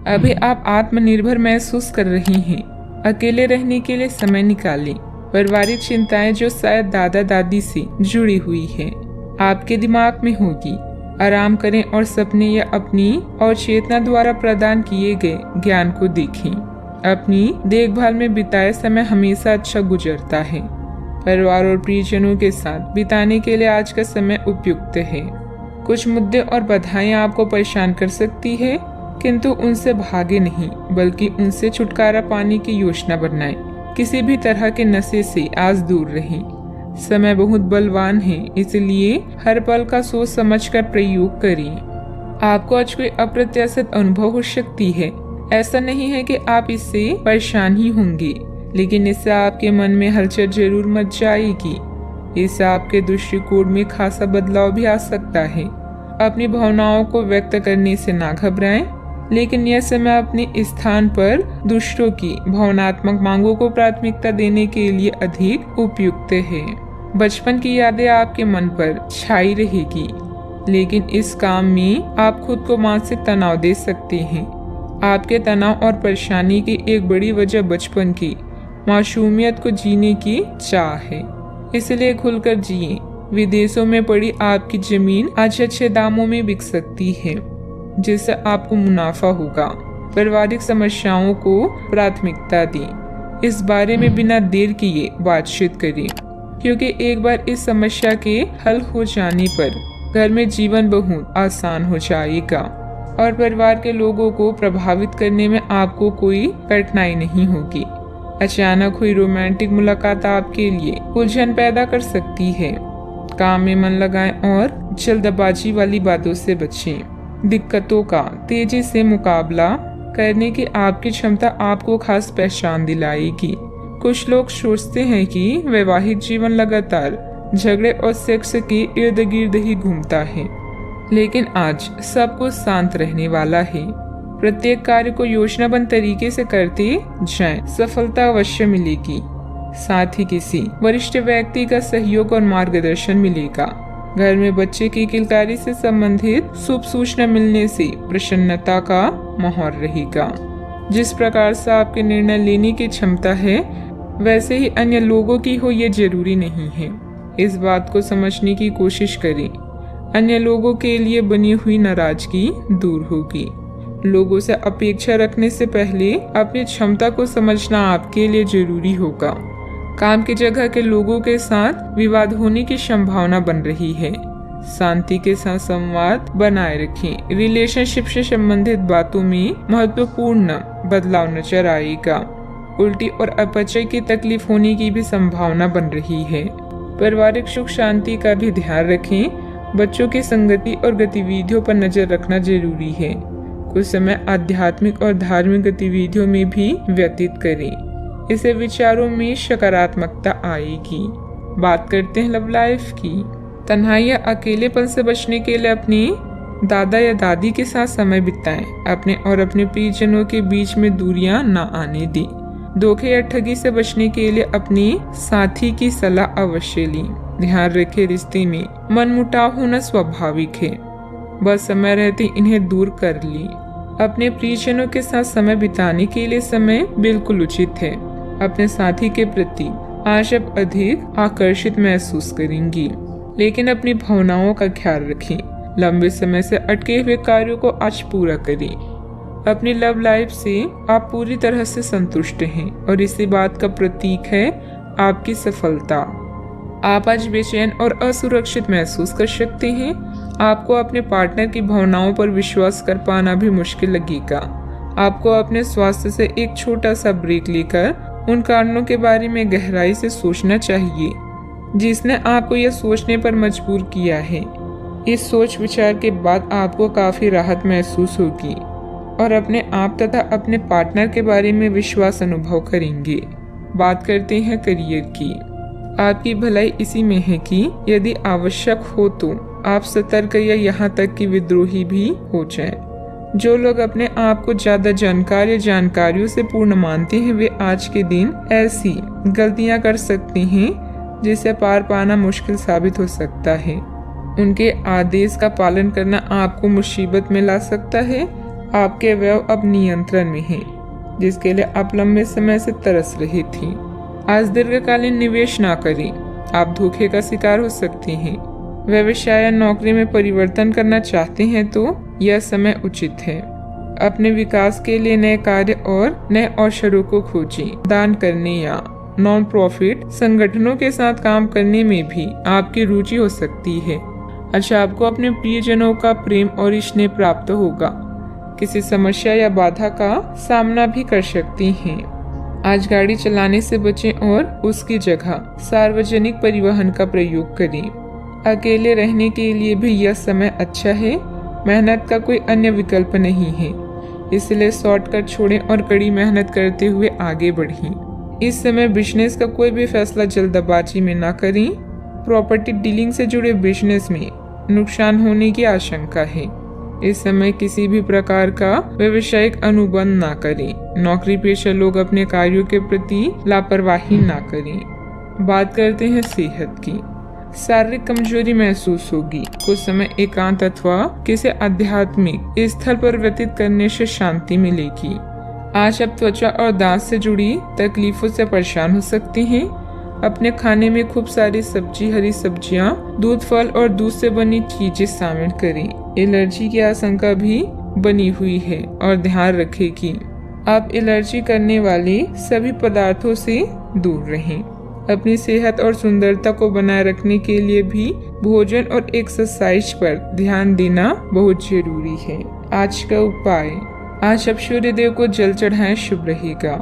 अभी आप आत्मनिर्भर महसूस कर रही हैं। अकेले रहने के लिए समय निकालें। पारिवारिक चिंताएं जो शायद दादा दादी से जुड़ी हुई है आपके दिमाग में होगी। आराम करें और सपने या अपनी और चेतना द्वारा प्रदान किए गए ज्ञान को देखें। अपनी देखभाल में बिताए समय हमेशा अच्छा गुजरता है। परिवार और प्रियजनों के साथ बिताने के लिए आज का समय उपयुक्त है। कुछ मुद्दे और बाधाएं आपको परेशान कर सकती है, किंतु उनसे भागे नहीं बल्कि उनसे छुटकारा पाने की योजना बनाएं। किसी भी तरह के नशे से आज दूर रहें। समय बहुत बलवान है, इसलिए हर पल का सोच समझकर प्रयोग करें। आपको आज कोई अप्रत्याशित अनुभव हो सकती है। ऐसा नहीं है कि आप इससे परेशान ही होंगे, लेकिन इससे आपके मन में हलचल जरूर मच जाएगी। इससे आपके दृष्टिकोण में खासा बदलाव भी आ सकता है। अपनी भावनाओं को व्यक्त करने से ना घबराएं, लेकिन यह समय अपने स्थान पर दूसरों की भावनात्मक मांगों को प्राथमिकता देने के लिए अधिक उपयुक्त है। बचपन की यादें आपके मन पर छाई रहेगी, लेकिन इस काम में आप खुद को मानसिक तनाव दे सकते हैं। आपके तनाव और परेशानी की एक बड़ी वजह बचपन की मासूमियत को जीने की चाह है, इसलिए खुलकर जिए। विदेशों में पड़ी आपकी जमीन आज अच्छे दामों में बिक सकती है, जिससे आपको मुनाफा होगा। पारिवारिक समस्याओं को प्राथमिकता दें। इस बारे में बिना देर किए बातचीत करें, क्योंकि एक बार इस समस्या के हल हो जाने पर घर में जीवन बहुत आसान हो जाएगा और परिवार के लोगों को प्रभावित करने में आपको कोई कठिनाई नहीं होगी। अचानक हुई रोमांटिक मुलाकात आपके लिए उलझन पैदा कर सकती है। काम में मन लगाएं और जल्दबाजी वाली बातों से बचें। दिक्कतों का तेजी से मुकाबला करने की आपकी क्षमता आपको खास पहचान दिलाएगी। कुछ लोग सोचते हैं कि वैवाहिक जीवन लगातार झगड़े और सेक्स के इर्द गिर्द ही घूमता है, लेकिन आज सब कुछ शांत रहने वाला है। प्रत्येक कार्य को योजनाबद्ध तरीके से करते जाएं, सफलता अवश्य मिलेगी। साथ ही किसी वरिष्ठ व्यक्ति का सहयोग और मार्गदर्शन मिलेगा। घर में बच्चे की किलकारी से संबंधित शुभ सूचना मिलने से प्रसन्नता का माहौल रहेगा। जिस प्रकार से आपके निर्णय लेने की क्षमता है, वैसे ही अन्य लोगों की हो ये जरूरी नहीं है। इस बात को समझने की कोशिश करें। अन्य लोगों के लिए बनी हुई नाराजगी दूर होगी। लोगों से अपेक्षा रखने से पहले अपनी क्षमता को समझना आपके लिए जरूरी होगा। काम की जगह के लोगों के साथ विवाद होने की संभावना बन रही है। शांति के साथ संवाद बनाए रखें। रिलेशनशिप से संबंधित बातों में महत्वपूर्ण बदलाव नजर आएगा। उल्टी और अपचय की तकलीफ होने की भी संभावना बन रही है। पारिवारिक सुख शांति का भी ध्यान रखें। बच्चों की संगति और गतिविधियों पर नजर रखना जरूरी है। कुछ समय आध्यात्मिक और धार्मिक गतिविधियों में भी व्यतीत करें। इससे विचारों में सकारात्मकता आएगी। बात करते हैं लव लाइफ की। तन्हाई या अकेलेपन से बचने के लिए अपने दादा या दादी के साथ समय बिताएं। अपने और अपने प्रियजनों के बीच में दूरियां ना आने दें। धोखे या ठगी से बचने के लिए अपने साथी की सलाह अवश्य लें। ध्यान रखें, रिश्ते में मनमुटाव होना स्वाभाविक है, बस समय रहते इन्हें दूर कर लें। अपने प्रियजनों के साथ समय बिताने के लिए समय बिल्कुल उचित है। अपने साथी के प्रति आज आप अधिक आकर्षित महसूस करेंगी, लेकिन अपनी भावनाओं का ख्याल रखें। लंबे समय से अटके हुए कार्यों को आज पूरा करें। अपनी लव लाइफ से आप पूरी तरह से संतुष्ट हैं और इसी बात का प्रतीक है आपकी सफलता। आप आज बेचैन और असुरक्षित महसूस कर सकते हैं। आपको अपने पार्टनर की भावनाओं पर विश्वास कर पाना भी मुश्किल लगेगा। आपको अपने स्वास्थ्य से एक छोटा सा ब्रेक लेकर उन कारणों के बारे में गहराई से सोचना चाहिए जिसने आपको यह सोचने पर मजबूर किया है। इस सोच विचार के बाद आपको काफी राहत महसूस होगी और अपने आप तथा अपने पार्टनर के बारे में विश्वास अनुभव करेंगे। बात करते हैं करियर की। आपकी भलाई इसी में है कि यदि आवश्यक हो तो आप सतर्क या यहाँ तक कि विद्रोही भी हो जाएं। जो लोग अपने आप को ज्यादा जानकार या जानकारियों से पूर्ण मानते हैं, वे आज के दिन ऐसी गलतियां कर सकते हैं जिसे पार पाना मुश्किल साबित हो सकता है। उनके आदेश का पालन करना आपको मुसीबत में ला सकता है। आपके अवयव अब नियंत्रण में है, जिसके लिए आप लंबे समय से तरस रही थी। आज दीर्घकालीन निवेश ना करें, आप धोखे का शिकार हो सकते हैं। व्यवसाय या नौकरी में परिवर्तन करना चाहते हैं तो यह समय उचित है। अपने विकास के लिए नए कार्य और नए अवसरों को खोजें। दान करने या नॉन प्रॉफिट संगठनों के साथ काम करने में भी आपकी रुचि हो सकती है। अच्छा, आपको अपने प्रियजनों का प्रेम और स्नेह प्राप्त होगा। किसी समस्या या बाधा का सामना भी कर सकती हैं। आज गाड़ी चलाने से बचें और उसकी जगह सार्वजनिक परिवहन का प्रयोग करें। अकेले रहने के लिए भी यह समय अच्छा है। मेहनत का कोई अन्य विकल्प नहीं है, इसलिए शॉर्टकट छोड़ें और कड़ी मेहनत करते हुए आगे बढ़ें। इस समय बिजनेस का कोई भी फैसला जल्दबाजी में ना करें। प्रॉपर्टी डीलिंग से जुड़े बिजनेस में नुकसान होने की आशंका है। इस समय किसी भी प्रकार का व्यावसायिक अनुबंध ना करें। नौकरी पेशा लोग अपने कार्यों के प्रति लापरवाही ना करें। बात करते हैं सेहत की। शारीरिक कमजोरी महसूस होगी। कुछ समय एकांत अथवा किसी आध्यात्मिक स्थल पर व्यतीत करने से शांति मिलेगी। आज आप त्वचा और दांत से जुड़ी तकलीफों से परेशान हो सकते हैं। अपने खाने में खूब सारी सब्जी, हरी सब्जियां, दूध, फल और दूध से बनी चीजें शामिल करें। एलर्जी की आशंका भी बनी हुई है और ध्यान रखें कि आप एलर्जी करने वाले सभी पदार्थों से दूर रहें। अपनी सेहत और सुंदरता को बनाए रखने के लिए भी भोजन और एक्सरसाइज पर ध्यान देना बहुत जरूरी है। आज का उपाय, आज आप सूर्य देव को जल चढ़ाएं, शुभ रहेगा।